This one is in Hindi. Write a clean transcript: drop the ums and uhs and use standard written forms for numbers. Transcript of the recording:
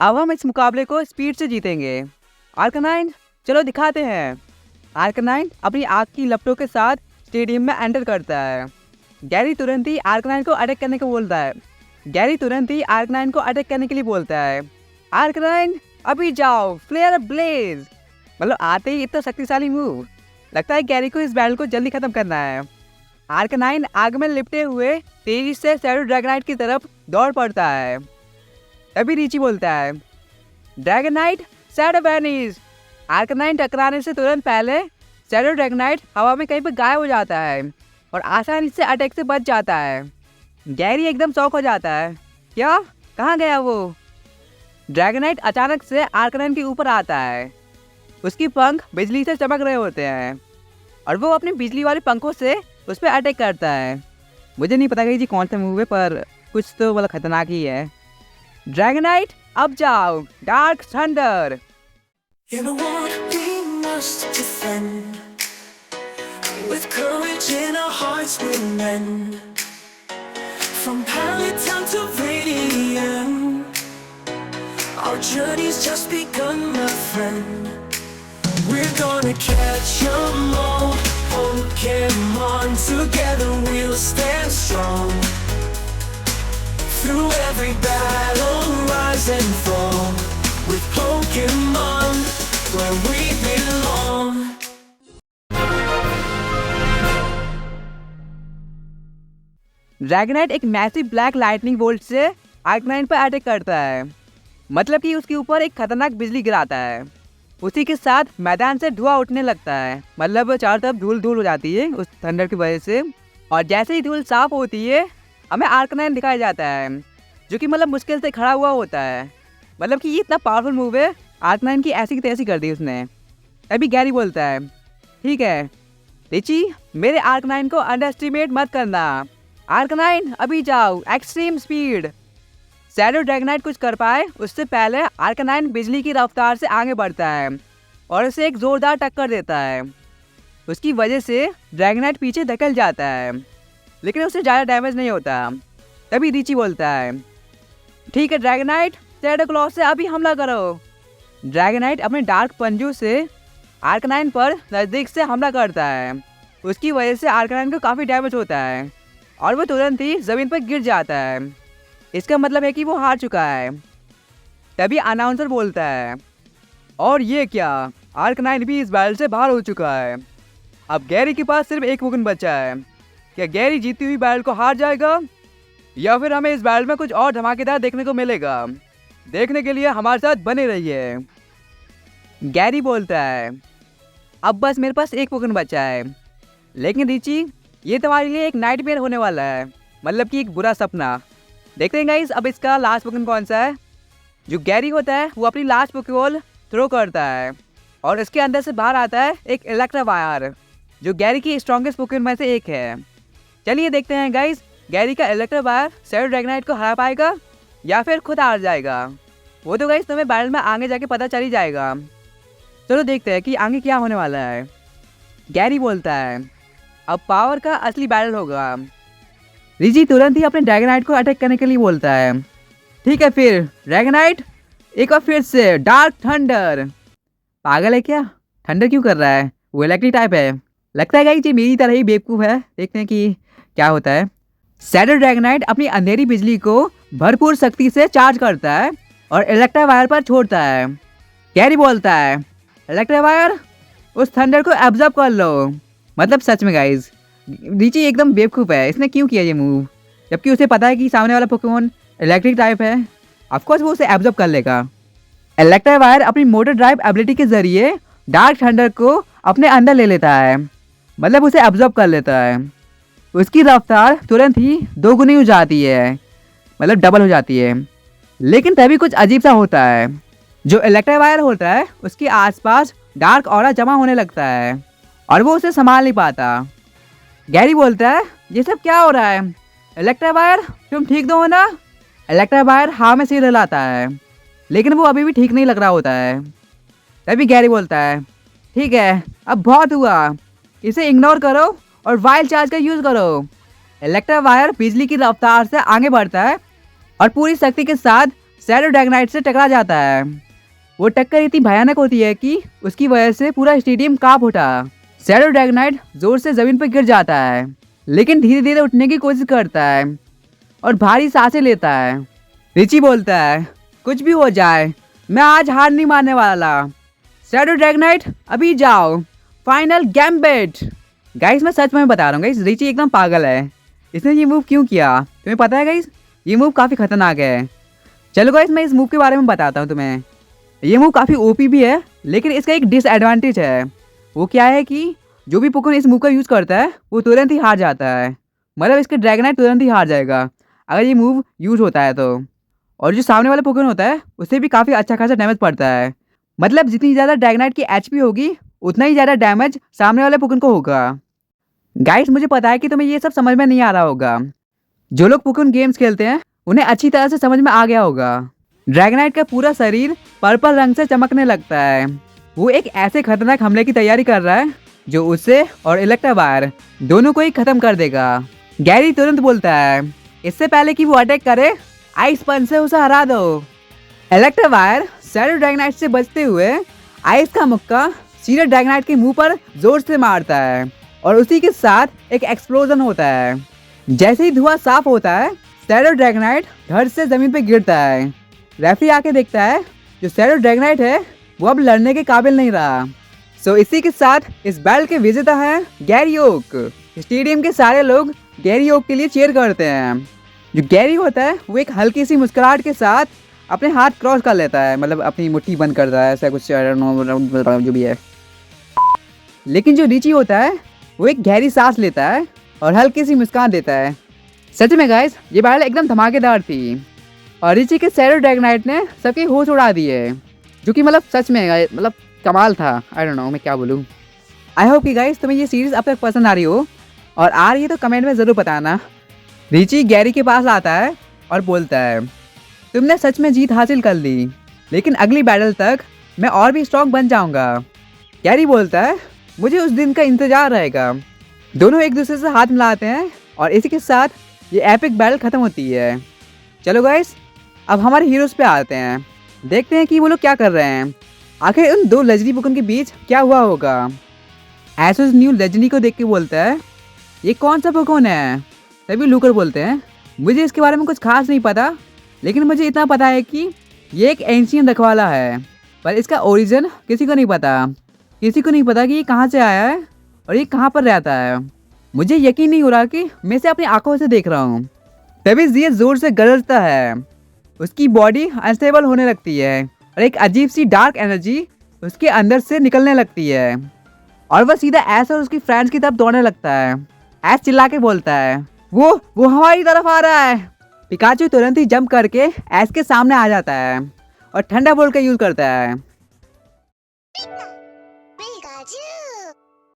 अब हम इस मुकाबले को स्पीड से जीतेंगे। आर्कनाइन, चलो दिखाते हैं। आर्कनाइन अपनी आग की लपटों के साथ स्टेडियम में एंटर करता है। गैरी तुरंत ही आर्कनाइन को अटैक करने को बोलता है। गैरी तुरंत ही आर्कनाइन को अटैक करने के लिए बोलता है। आर्कनाइन, अभी जाओ, फ्लेयर ब्लेज। मतलब आते ही इतना शक्तिशाली मूव। लगता है गैरी को इस बैटल को जल्दी खत्म करना है। आर्कनाइन आग में लिपटे हुए तेजी से शैडो ड्रैगनाइट की तरफ दौड़ पड़ता है। तभी रीची बोलता है, ड्रैगनाइट, शैडो बैनिश। आर्कनाइन टकराने से तुरंत पहले शैडो ड्रैगनाइट हवा में कहीं पर गायब हो जाता है और आसानी से अटैक से बच जाता है। गैरी एकदम शॉक हो जाता है। क्या? कहाँ गया वो? ड्रैगनाइट अचानक से आर्कनाइन के ऊपर आता है। उसकी पंख बिजली से चमक रहे होते हैं और वो अपने बिजली वाले पंखों से उस पर अटैक करता है। मुझे नहीं पता जी कौन सा मूव है, पर कुछ तो मतलब खतरनाक ही है। ड्रैगनाइट, अब जाओ, dark thunder. In a world we must defend, with courage in our hearts we'll mend. From Paladin to Radiant, our journey's just begun, my friend. We're gonna catch 'em all, Pokemon. Together we'll stand strong. Through every battle, rise and fall, with Pokemon, where we belong. Dragonite एक मैसिव ब्लैक लाइटनिंग बोल्ट से आर्कनाइन पर अटैक करता है। मतलब कि उसके ऊपर एक खतरनाक बिजली गिराता है। उसी के साथ मैदान से धुआं उठने लगता है। मतलब चारों तरफ धूल धूल हो जाती है उस थंडर की वजह से। और जैसे ही धूल साफ होती है, हमें आर्कनाइन दिखाया जाता है, जो कि मतलब मुश्किल से खड़ा हुआ होता है। मतलब कि ये इतना पावरफुल मूव है, आर्कनाइन की ऐसी की तैसी कर दी उसने। तभी गैरी बोलता है, ठीक है रिची, मेरे आर्कनाइन को अंडर एस्टिमेट मत करना। आर्कनाइन, अभी जाओ, एक्सट्रीम स्पीड। शैडो ड्रैगनाइट कुछ कर पाए उससे पहले आर्कनाइन बिजली की रफ्तार से आगे बढ़ता है और उसे एक जोरदार टक्कर देता है। उसकी वजह से ड्रैगनाइट पीछे धकेल जाता है, लेकिन उसे ज़्यादा डैमेज नहीं होता। तभी रिची बोलता है, ठीक है ड्रैगनाइट, शैडो क्लॉ से अभी हमला करो। ड्रैगनाइट अपने डार्क पंजों से आर्कनाइन पर नज़दीक से हमला करता है। उसकी वजह से आर्कनाइन को काफ़ी डैमेज होता है और वो तुरंत ही ज़मीन पर गिर जाता है। इसका मतलब है कि वो हार चुका है। तभी अनाउंसर बोलता है, और ये क्या, आर्कनाइन भी इस बैटल से बाहर हो चुका है। अब गैरी के पास सिर्फ एक वोकन बचा है। क्या गैरी जीती हुई बैटल को हार जाएगा, या फिर हमें इस बैटल में कुछ और धमाकेदार देखने को मिलेगा? देखने के लिए हमारे साथ बने रहिए। गैरी बोलता है, अब बस मेरे पास एक वोकन बचा है, लेकिन रिची, ये तुम्हारे लिए एक नाइटमेयर होने वाला है। मतलब कि एक बुरा सपना। देखते हैं गाइस अब इसका लास्ट पोकेमॉन कौन सा है। जो गैरी होता है वो अपनी लास्ट पोकेबॉल थ्रो करता है और इसके अंदर से बाहर आता है एक इलेक्ट्रोवायर, जो गैरी की स्ट्रॉन्गेस्ट पोकेमॉन में से एक है। चलिए देखते हैं गाइस, गैरी का इलेक्ट्रोवायर शैडो ड्रैगनाइट को हरा पाएगा या फिर खुद हार जाएगा। वो तो गाइस तुम्हें बैटल में आगे जाके पता चल ही जाएगा। चलो देखते हैं कि आगे क्या होने वाला है। गैरी बोलता है, अब पावर का असली बैटल होगा। रिची तुरंत ही अपने ड्रैगनाइट को अटैक करने के लिए बोलता है। ठीक है फिर ड्रैगनाइट, एक बार फिर से डार्क थंडर। पागल है क्या? थंडर क्यों कर रहा है? वो इलेक्ट्रिक टाइप है। लगता है गाइस ये मेरी तरह ही बेवकूफ़ है। देखते हैं कि क्या होता है। शैडो ड्रैगनाइट अपनी अंधेरी बिजली को भरपूर शक्ति से चार्ज करता है और इलेक्ट्रोवायर पर छोड़ता है। गैरी बोलता है, इलेक्ट्रोवायर, उस थंडर को एब्जॉर्ब कर लो। मतलब सच में गाइस रिची एकदम बेवकूफ़ है। इसने क्यों किया ये मूव, जबकि उसे पता है कि सामने वाला पोकेमॉन इलेक्ट्रिक टाइप है। ऑफकोर्स वो उसे एब्जॉर्ब कर लेगा। इलेक्ट्रोवायर अपनी मोटर ड्राइव एबिलिटी के जरिए डार्क थंडर को अपने अंदर ले लेता है। मतलब उसे एब्जॉर्ब कर लेता है। उसकी रफ्तार तुरंत ही 2 गुनी हो जाती है, मतलब डबल हो जाती है। लेकिन तभी कुछ अजीब सा होता है। जो इलेक्ट्रोवायर होता है उसके आसपास डार्क ऑरा जमा होने लगता है और वो उसे संभाल नहीं पाता। गैरी बोलता है, ये सब क्या हो रहा है? इलेक्ट्रोवायर, तुम ठीक तो हो ना? इलेक्ट्रोवायर हाँ में सिर हिलाता है, लेकिन वो अभी भी ठीक नहीं लग रहा होता है। तभी गैरी बोलता है, ठीक है अब बहुत हुआ, इसे इग्नोर करो और वाइल्ड चार्ज का यूज़ करो। इलेक्ट्रोवायर बिजली की रफ्तार से आगे बढ़ता है और पूरी शक्ति के साथ शैडो ड्रैगनाइट से टकरा जाता है। वो टक्कर इतनी भयानक होती है कि उसकी वजह से पूरा स्टेडियम कांप उठा। शैडो ड्रैगनाइट जोर से जमीन पर गिर जाता है, लेकिन धीरे धीरे उठने की कोशिश करता है और भारी सांसें लेता है। रिची बोलता है, कुछ भी हो जाए मैं आज हार नहीं मानने वाला। शैडो ड्रैगनाइट अभी जाओ, फाइनल गैम्बिट। गाइस मैं सच में बता रहा हूँ गाइस, रिची एकदम पागल है। इसने ये मूव क्यों किया तुम्हें पता है गाइस? ये मूव काफ़ी खतरनाक है। चलो गाइस मैं इस मूव के बारे में बताता हूँ तुम्हें। ये मूव काफ़ी ओपी भी है, लेकिन इसका एक डिसएडवांटेज है। वो क्या है कि जो भी पोकेमॉन इस मूव का यूज़ करता है वो तुरंत ही हार जाता है। मतलब इसके ड्रैगनाइट तुरंत ही हार जाएगा अगर ये मूव यूज होता है तो। और जो सामने वाला पोकेमॉन होता है उससे भी काफ़ी अच्छा खासा डैमेज पड़ता है। मतलब जितनी ज़्यादा ड्रैगनाइट की एचपी होगी उतना ही ज़्यादा डैमेज सामने वाले पोकेमॉन को होगा। गाइस मुझे पता है कि तुम्हें ये सब समझ में नहीं आ रहा होगा। जो लोग पोकेमॉन गेम्स खेलते हैं उन्हें अच्छी तरह से समझ में आ गया होगा। ड्रैगनाइट का पूरा शरीर पर्पल रंग से चमकने लगता है। वो एक ऐसे खतरनाक हमले की तैयारी कर रहा है जो उसे और इलेक्ट्रोवायर दोनों को ही खत्म कर देगा। गैरी तुरंत बोलता है, इससे पहले कि वो अटैक करे आइस पंच से उसे हरा दो। इलेक्ट्रोवायर शैडो ड्रैगनाइट से बचते हुए आइस का मुक्का सीधे ड्रैगनाइट के मुंह पर जोर से मारता है और उसी के साथ एक एक्सप्लोजन होता है। जैसे ही धुआं साफ होता है शैडो ड्रैगनाइट धड़ से जमीन पर गिरता है। रेफरी आके देखता है जो शैडो ड्रैगनाइट है वो अब लड़ने के काबिल नहीं रहा। सो इसी के साथ इस बैटल के विजेता हैं गैरी ओक। स्टेडियम के सारे लोग गैरी ओक के लिए चीयर करते हैं। जो गैरी होता है वो एक हल्की सी मुस्कुराहट के साथ अपने हाथ क्रॉस कर लेता है, मतलब अपनी मुट्ठी बंद करता है, ऐसा कुछ जो भी है। लेकिन जो रिची होता है वो एक गहरी सांस लेता है और हल्की सी मुस्कान देता है। सच में गाइस ये बैटल एकदम धमाकेदार थी और रिची के शैडो ड्रैगनाइट ने सबके होश उड़ा दिए, जो कि मतलब सच में मतलब कमाल था। आई डोंट नो मैं क्या बोलूँ। आई होप कि गाइस तुम्हें ये सीरीज़ अब तक पसंद आ रही हो, और आ रही है तो कमेंट में ज़रूर बताना। रिची गैरी के पास आता है और बोलता है, तुमने सच में जीत हासिल कर ली, लेकिन अगली बैटल तक मैं और भी स्ट्रॉन्ग बन जाऊंगा। गैरी बोलता है, मुझे उस दिन का इंतजार रहेगा। दोनों एक दूसरे से हाथ मिलाते हैं और इसी के साथ ये एपिक बैटल ख़त्म होती है। चलो गाइस अब हमारे हीरोज़ पे आते हैं, देखते हैं कि वो लोग क्या कर रहे हैं। आखिर उन दो लेजेंडरी पोकेमॉन के बीच क्या हुआ होगा। एसोस न्यू लेजेंडरी को देख के बोलता है, ये कौन सा पोकेमॉन है? सभी लूकर बोलते हैं, मुझे इसके बारे में कुछ खास नहीं पता, लेकिन मुझे इतना पता है कि ये एक एंशियन रखवाला है, पर इसका ओरिजिन किसी को नहीं पता। किसी को नहीं पता कि ये कहाँ से आया है और ये कहाँ पर रहता है। मुझे यकीन नहीं हो रहा कि मैं इसे अपनी आंखों से देख रहा हूँ। तभी ये जोर से गरजता है, उसकी बॉडी अनस्टेबल होने लगती है और एक अजीब सी डार्क एनर्जी उसके अंदर से निकलने लगती है और वह सीधा ऐश और उसकी फ्रेंड्स की तरफ दौड़ने लगता है। ऐश चिल्ला के बोलता है, वो हमारी तरफ आ रहा है। पिकाचू तुरंत ही जंप करके ऐश के सामने आ जाता है और ठंडा बोल्ट का यूज़ करता है।